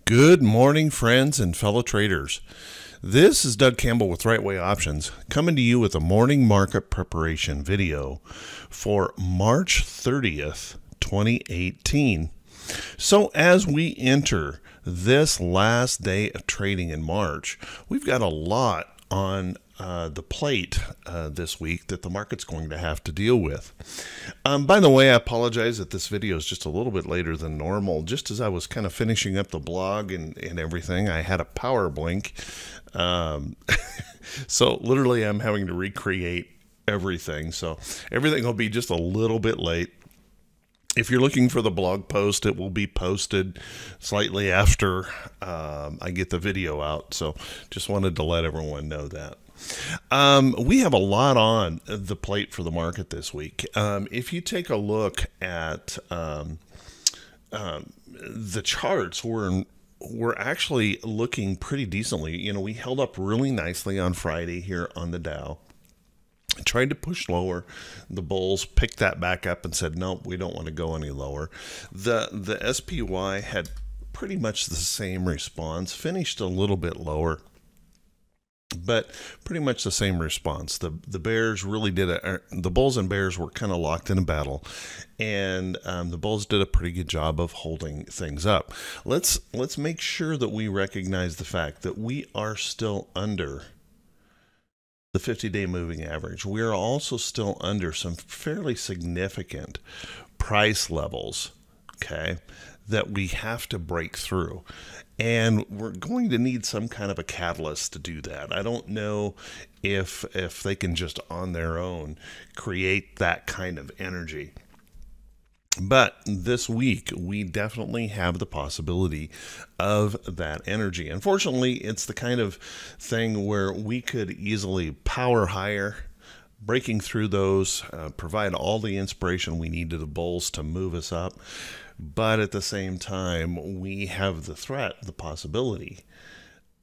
Good morning, friends and fellow traders. This is Doug Campbell with Right Way Options, coming to you with a morning market preparation video for March 30th, 2018. So as we enter this last day of trading in March, we've got a lot on the plate this week that the market's going to have to deal with. By the way, I apologize that this video is just a little bit later than normal. Just as I was kind of finishing up the blog and everything, I had a power blink. So literally I'm having to recreate everything. So everything will be just a little bit late. If you're looking for the blog post, it will be posted slightly after I get the video out. So just wanted to let everyone know that. We have a lot on the plate for the market this week. If you take a look at the charts, we're actually looking pretty decently. You know, we held up really nicely on Friday here on the Dow. Tried to push lower. The bulls picked that back up and said, nope, we don't want to go any lower. The SPY had pretty much the same response, finished a little bit lower, but pretty much the same response. The bears really did the bulls and bears were kind of locked in a battle, and the bulls did a pretty good job of holding things up. Let's make sure that we recognize the fact that we are still under the 50-day moving average. We are also still under some fairly significant price levels, okay, that we have to break through. And we're going to need some kind of a catalyst to do that. I don't know if they can just on their own create that kind of energy. But this week, we definitely have the possibility of that energy. Unfortunately, it's the kind of thing where we could easily power higher, breaking through those, provide all the inspiration we need to the bulls to move us up. But at the same time, we have the threat, the possibility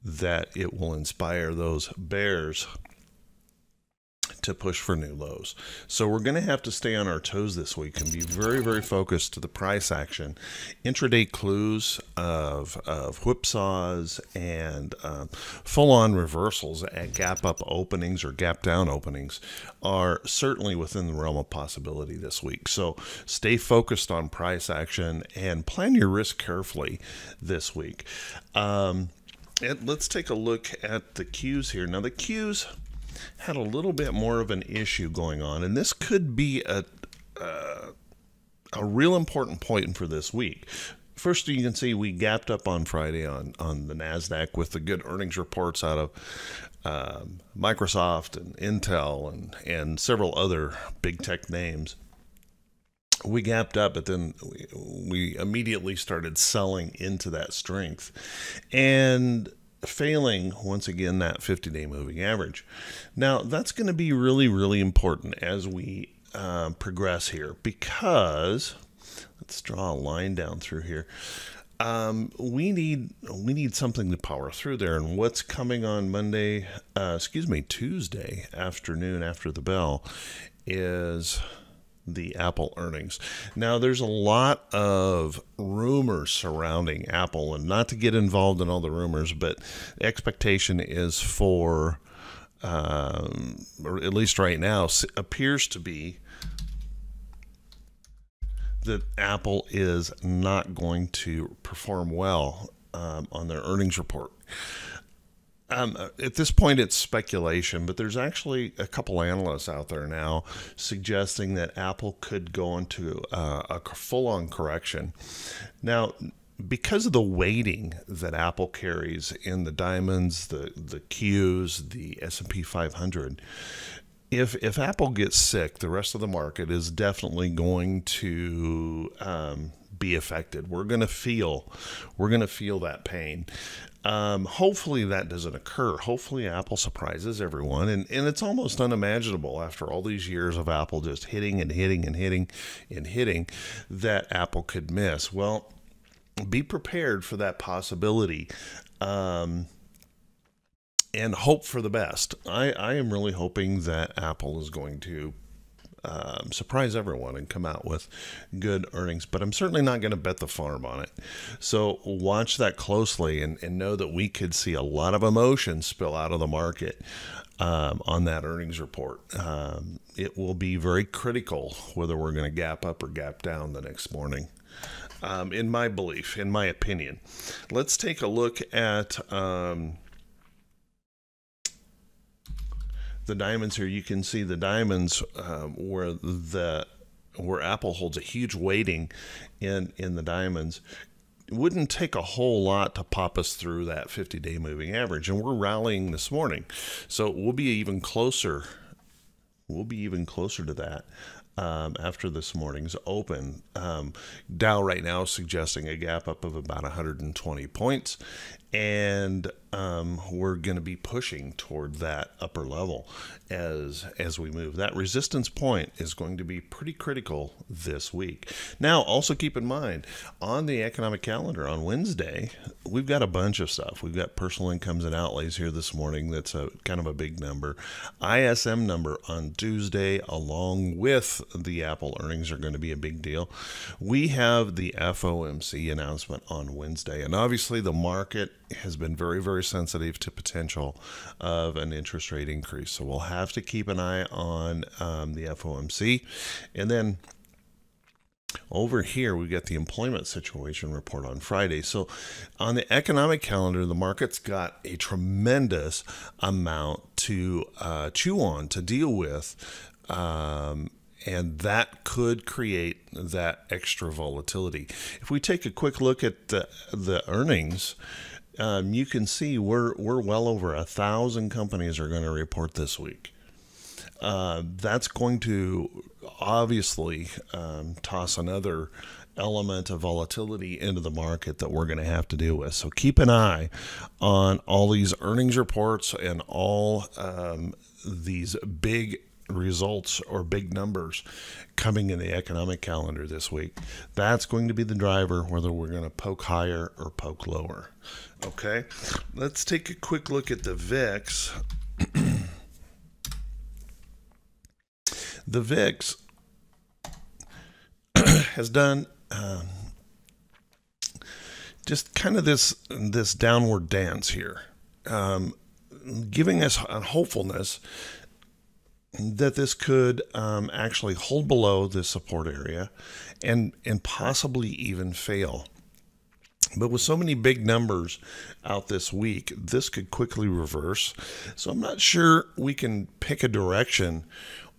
that it will inspire those bears to push for new lows. So we're going to have to stay on our toes this week and be very, very focused to the price action. Intraday clues of whipsaws and full-on reversals at gap up openings or gap down openings are certainly within the realm of possibility this week. So stay focused on price action and plan your risk carefully this week. Let's take a look at the Qs here. Now the Qs had a little bit more of an issue going on, and this could be a real important point for this week. First, you can see we gapped up on Friday on the NASDAQ with the good earnings reports out of Microsoft and Intel and several other big tech names. We gapped up, but then we immediately started selling into that strength and failing once again that 50-day moving average. Now that's going to be really, really important as we progress here, because let's draw a line down through here. We need something to power through there, and what's coming on Tuesday afternoon after the bell is the Apple earnings. Now, there's a lot of rumors surrounding Apple, and not to get involved in all the rumors, but the expectation is for, or at least right now, appears to be that Apple is not going to perform well on their earnings report. At this point, it's speculation, but there's actually a couple analysts out there now suggesting that Apple could go into a full-on correction. Now, because of the weighting that Apple carries in the diamonds, the Qs, the S&P 500, if Apple gets sick, the rest of the market is definitely going to be affected. We're going to feel that pain. Hopefully that doesn't occur. Hopefully Apple surprises everyone, and it's almost unimaginable after all these years of Apple just hitting and hitting and hitting and hitting that Apple could miss. Well, be prepared for that possibility. And hope for the best. I am really hoping that Apple is going to surprise everyone and come out with good earnings. But I'm certainly not going to bet the farm on it. So watch that closely and know that we could see a lot of emotion spill out of the market on that earnings report. It will be very critical whether we're going to gap up or gap down the next morning. In my belief, in my opinion. Let's take a look at the diamonds here. You can see the diamonds where Apple holds a huge weighting in the diamonds. It wouldn't take a whole lot to pop us through that 50-day moving average, and we're rallying this morning, so we'll be even closer. We'll be even closer to that after this morning's open. Dow right now is suggesting a gap up of about 120 points, and we're going to be pushing toward that upper level as we move. That resistance point is going to be pretty critical this week. Now, also keep in mind, on the economic calendar on Wednesday, we've got a bunch of stuff. We've got personal incomes and outlays here this morning. That's a kind of a big number. ISM number on Tuesday, along with the Apple earnings, are going to be a big deal. We have the FOMC announcement on Wednesday, and obviously the market has been very, very sensitive to potential of an interest rate increase. So we'll have to keep an eye on the FOMC. And then over here, we've got the employment situation report on Friday. So on the economic calendar, the market's got a tremendous amount to chew on, to deal with. And that could create that extra volatility. If we take a quick look at the earnings, you can see we're well over 1,000 companies are going to report this week. That's going to obviously toss another element of volatility into the market that we're going to have to deal with. So keep an eye on all these earnings reports and all these big results or big numbers coming in the economic calendar this week. That's going to be the driver, whether we're going to poke higher or poke lower. Okay, let's take a quick look at the VIX. The VIX has done just kind of this downward dance here, giving us a hopefulness that this could actually hold below this support area and possibly even fail. But with so many big numbers out this week, this could quickly reverse. So I'm not sure we can pick a direction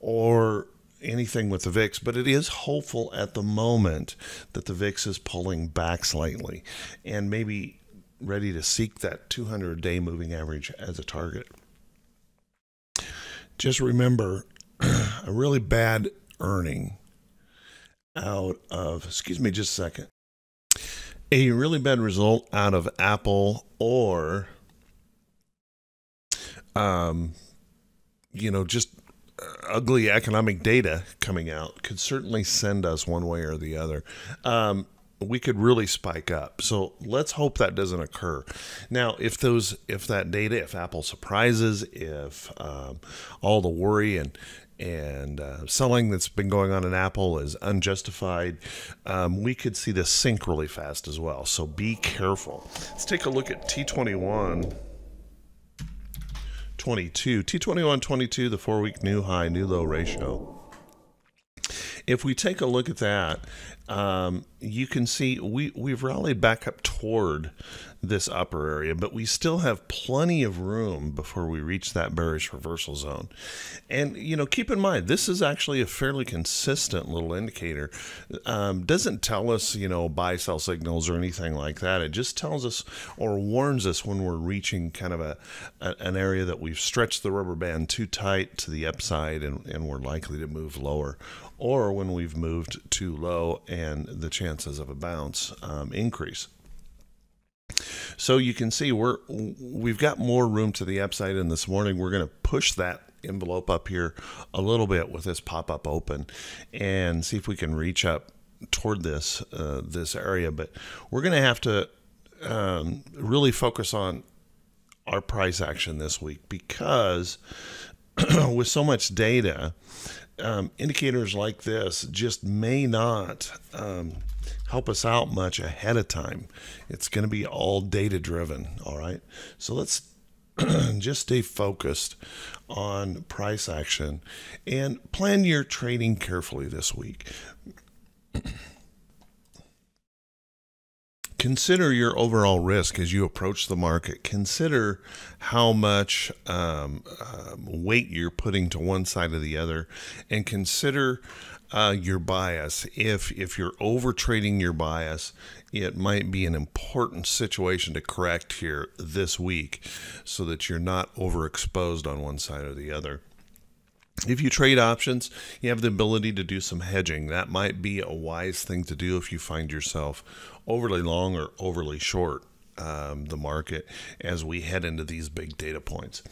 or anything with the VIX, but it is hopeful at the moment that the VIX is pulling back slightly and maybe ready to seek that 200-day moving average as a target. Just remember, a really bad earning out of, excuse me just a second, a really bad result out of Apple or, just ugly economic data coming out could certainly send us one way or the other. We could really spike up. So let's hope that doesn't occur. Now, if that data, if Apple surprises, if all the worry and selling that's been going on in Apple is unjustified, we could see this sink really fast as well. So be careful. Let's take a look at T21. 22. T21 22, the 4-week new high, new low ratio. If we take a look at that, you can see we've rallied back up toward this upper area, but we still have plenty of room before we reach that bearish reversal zone. And, keep in mind, this is actually a fairly consistent little indicator. Doesn't tell us, buy, sell signals or anything like that. It just tells us or warns us when we're reaching kind of an area that we've stretched the rubber band too tight to the upside and we're likely to move lower, or when we've moved too low and the chances of a bounce increase. So you can see we've got more room to the upside, and this morning we're going to push that envelope up here a little bit with this pop-up open and see if we can reach up toward this area. But we're going to have to really focus on our price action this week, because with so much data, indicators like this just may not help us out much ahead of time. It's going to be all data driven. All right. So let's just stay focused on price action and plan your trading carefully this week. Consider your overall risk as you approach the market. Consider how much weight you're putting to one side or the other, and consider your bias. If you're over trading your bias, it might be an important situation to correct here this week so that you're not overexposed on one side or the other. If you trade options, you have the ability to do some hedging. That might be a wise thing to do if you find yourself overly long or overly short the market as we head into these big data points.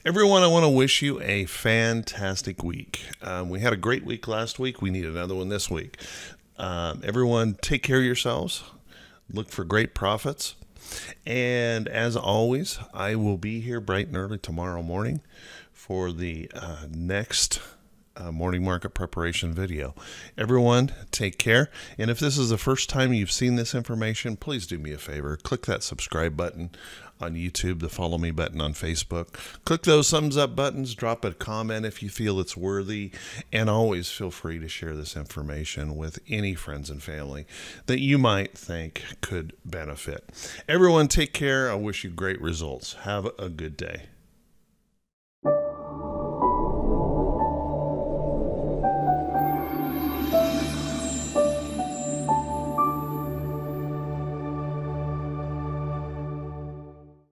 Everyone, I want to wish you a fantastic week. We had a great week last week. We need another one this week. Everyone, take care of yourselves. Look for great profits. And as always, I will be here bright and early tomorrow morning for the next morning market preparation video. Everyone, take care. And if this is the first time you've seen this information, please do me a favor. Click that subscribe button on YouTube, the follow me button on Facebook. Click those thumbs up buttons. Drop a comment if you feel it's worthy. And always feel free to share this information with any friends and family that you might think could benefit. Everyone, take care. I wish you great results. Have a good day.